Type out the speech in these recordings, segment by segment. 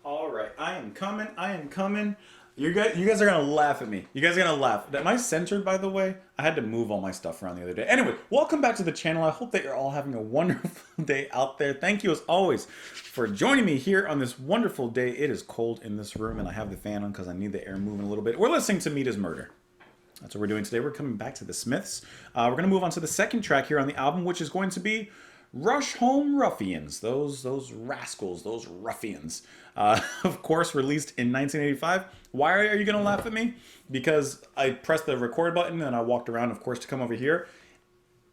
All right, I am coming. You guys are gonna laugh at me. You guys are gonna laugh. Am I centered, by the way? I had to move all my stuff around the other day. Anyway, welcome back to the channel. I hope that you're all having a wonderful day out there. Thank you, as always, for joining me here on this wonderful day. It is cold in this room, and I have the fan on because I need the air moving a little bit. We're listening to Meet His Murder. That's what we're doing today. We're coming back to the Smiths. We're going to move on to the second track here on the album, which is going to be Rusholme Ruffians. Those rascals, those ruffians. Of course, released in 1985. Why are you going to laugh at me? Because I pressed the record button and I walked around, of course, to come over here.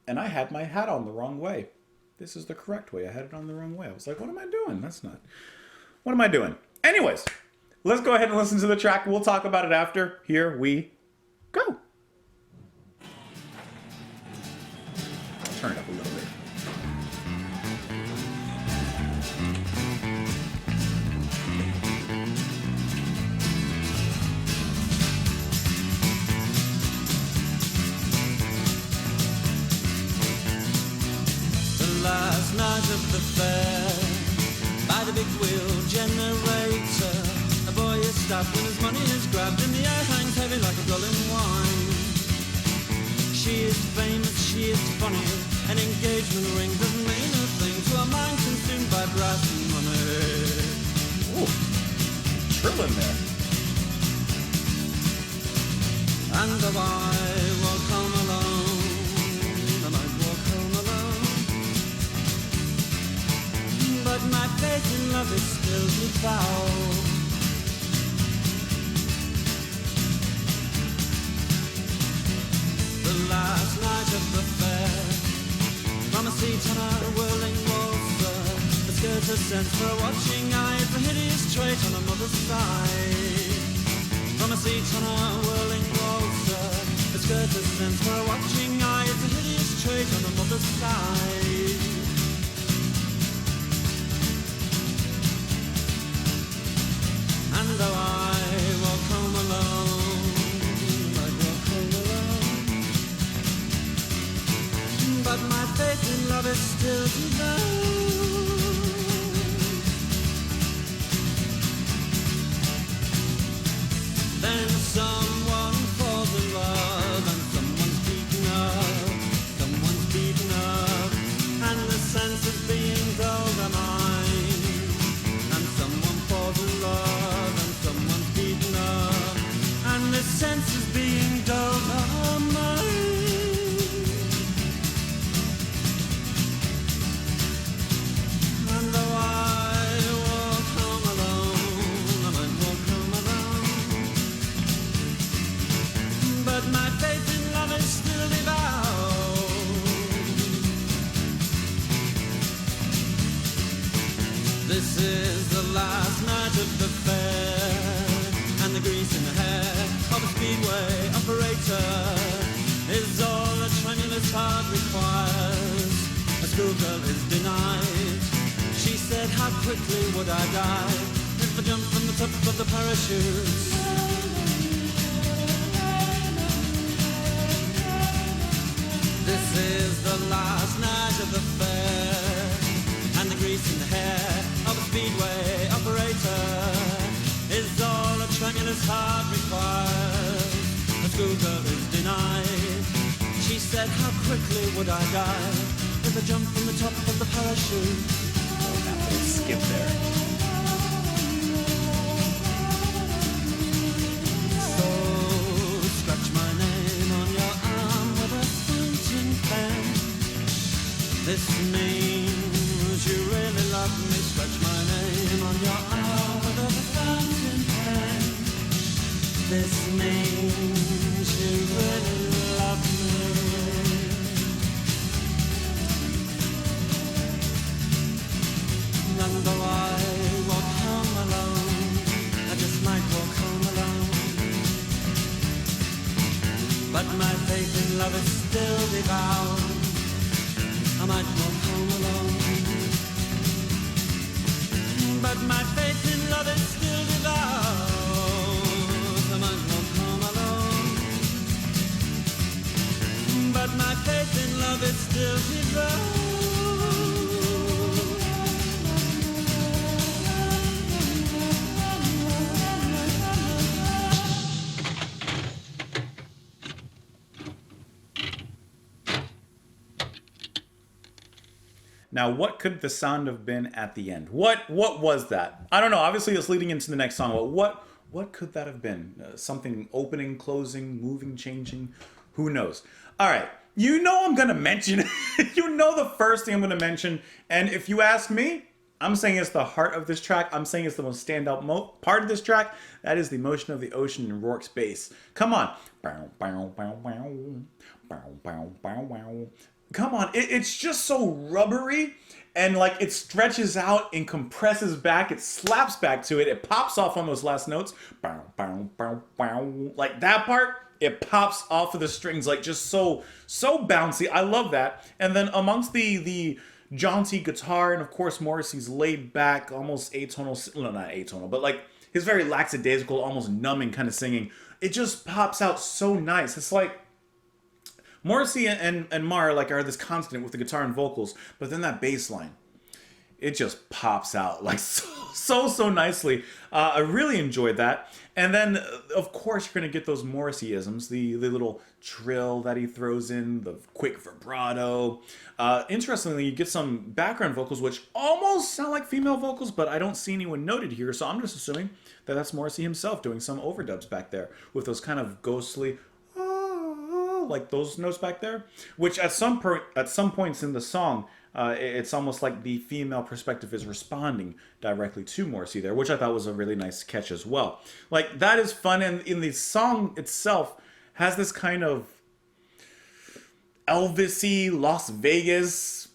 And I had my hat on the wrong way. This is the correct way. I had it on the wrong way. I was like, what am I doing? That's not... What am I doing? Anyways, let's go ahead and listen to the track. We'll talk about it after. Here we go. Turn it up a little bit. Last night of the fair, by the big wheel generator, a boy is stopped and his money is grabbed, and the air hangs heavy like a gull in wine. She is famous, she is funny, an engagement ring doesn't mean a thing to a mind consumed by brass and money. Ooh, trilling there. And though I walk home alone, I might walk home alone, but my faith in love is still devout. The last night of the fair, from a seat on a whirling waltzer, the skirt has sense for a watching eye, it's a hideous trait on a mother's side. From a seat on a whirling waltzer, the skirt has sense for a watching eye, it's a hideous trait on a mother's side. And though I walk home alone, I walk home alone, but my faith in love is still devout. Then someone falls in love, and someone's beaten up, and the sense of being dulled are mine. And someone falls in love, and someone's beaten up, and the sense of being dulled are mine. And though I walk home alone, I might walk home alone, but my faith in love is still devout. This is the last night of the fair, and the grease in the hair of a speedway operator is all a tremulous heart requires. A schoolgirl is denied. She said, how quickly would I die if I jumped from the top of the parachute? This is the last night of the fair, and the grease in the hair of a speedway operator is all a tremulous heart requires. A schoolgirl is denied. She said, how quickly would I die if I jumped from the top of the parachute? Skip there. So scratch my name on your arm with a fountain pen. This means you really love me. Scratch my name on your arm with a fountain pen. This means you really love me. And though I walk home alone, I just might walk home alone, but my faith in love is still devout. I might walk home alone, but my faith in love is still devout. I might walk home alone, but my faith in love is still devout. Now, what could the sound have been at the end? What was that? I don't know. Obviously, it's leading into the next song, but what could that have been? Something opening, closing, moving, changing? Who knows? All right. You know I'm going to mention you know the first thing I'm going to mention. And if you ask me, I'm saying it's the heart of this track. I'm saying it's the most standout part of this track. That is the motion of the ocean in Rourke's bass. Come on. Come on. It's just so rubbery. And like it stretches out and compresses back. It slaps back to it. It pops off on those last notes. Like that part. It pops off of the strings like just so bouncy. I love that. And then amongst the jaunty guitar and of course Morrissey's laid back, almost atonal, no, not atonal, but like his very lackadaisical, almost numbing kind of singing. It just pops out so nice. It's like Morrissey and Marr like are this constant with the guitar and vocals, but then that bass line, it just pops out like so nicely. I really enjoyed that. And then, of course, you're going to get those Morrissey-isms, the little trill that he throws in, the quick vibrato. Interestingly, you get some background vocals, which almost sound like female vocals, but I don't see anyone noted here, so I'm just assuming that that's Morrissey himself doing some overdubs back there with those kind of ghostly, like those notes back there, which at some points in the song, it's almost like the female perspective is responding directly to Morrissey there, which I thought was a really nice catch as well. Like, that is fun, and in the song itself has this kind of Elvis-y, Las Vegas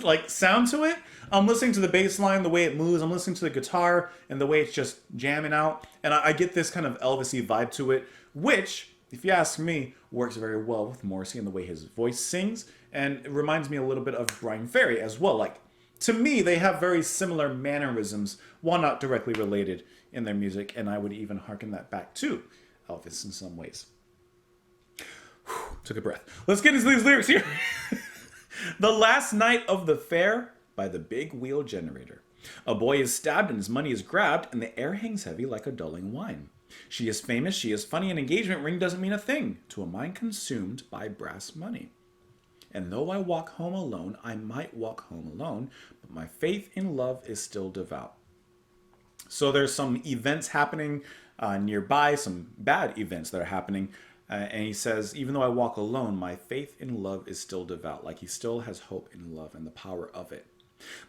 like sound to it. I'm listening to the bass line, the way it moves. I'm listening to the guitar and the way it's just jamming out. And I get this kind of Elvis-y vibe to it, which, if you ask me, works very well with Morrissey and the way his voice sings. And it reminds me a little bit of Bryan Ferry as well. Like, to me, they have very similar mannerisms, while not directly related in their music. And I would even hearken that back to Elvis in some ways. Whew, took a breath. Let's get into these lyrics here. The last night of the fair by the big wheel generator. A boy is stabbed and his money is grabbed, and the air hangs heavy like a dulling wine. She is famous, she is funny, an engagement ring doesn't mean a thing to a mind consumed by brass money. And though I walk home alone, I might walk home alone, but my faith in love is still devout. So there's some events happening nearby, some bad events that are happening. And he says, even though I walk alone, my faith in love is still devout. Like he still has hope in love and the power of it.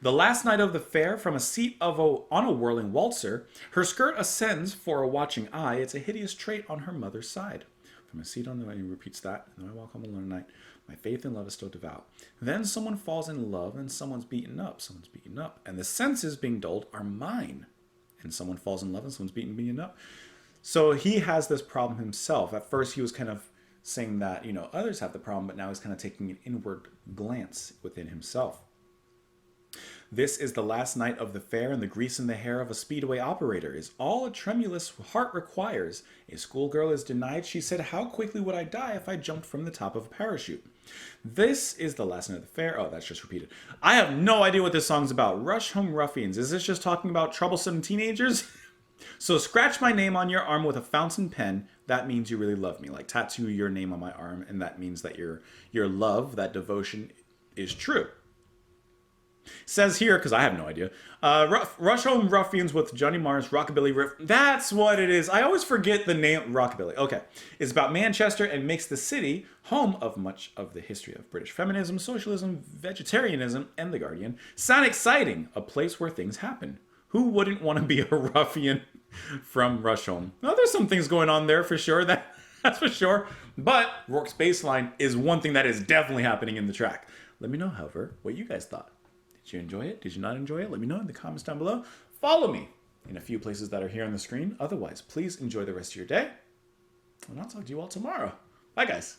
The last night of the fair, from a seat on a whirling waltzer, her skirt ascends for a watching eye. It's a hideous trait on her mother's side. From a seat on the way, he repeats that. And then I walk home alone at night. My faith in love is still devout. Then someone falls in love and someone's beaten up. Someone's beaten up. And the senses being dulled are mine. And someone falls in love and someone's beaten up. So he has this problem himself. At first he was kind of saying that, others have the problem, but now he's kind of taking an inward glance within himself. This is the last night of the fair, and the grease in the hair of a speedway operator is all a tremulous heart requires. A schoolgirl is denied. She said, how quickly would I die if I jumped from the top of a parachute? This is the last night of the fair. Oh, that's just repeated. I have no idea what this song's about. Rusholme Ruffians. Is this just talking about troublesome teenagers? So scratch my name on your arm with a fountain pen. That means you really love me. Like tattoo your name on my arm, and that means that your love, that devotion, is true. Says here, because I have no idea, Rusholme Ruffians with Johnny Marr's Rockabilly Riff. That's what it is. I always forget the name Rockabilly. Okay. It's about Manchester and makes the city home of much of the history of British feminism, socialism, vegetarianism, and The Guardian. Sound exciting. A place where things happen. Who wouldn't want to be a ruffian from Rusholme? Well, there's some things going on there for sure. That's for sure. But Rourke's bass line is one thing that is definitely happening in the track. Let me know, however, what you guys thought. Did you enjoy it? Did you not enjoy it? Let me know in the comments down below. Follow me in a few places that are here on the screen. Otherwise, please enjoy the rest of your day. And I'll talk to you all tomorrow. Bye, guys.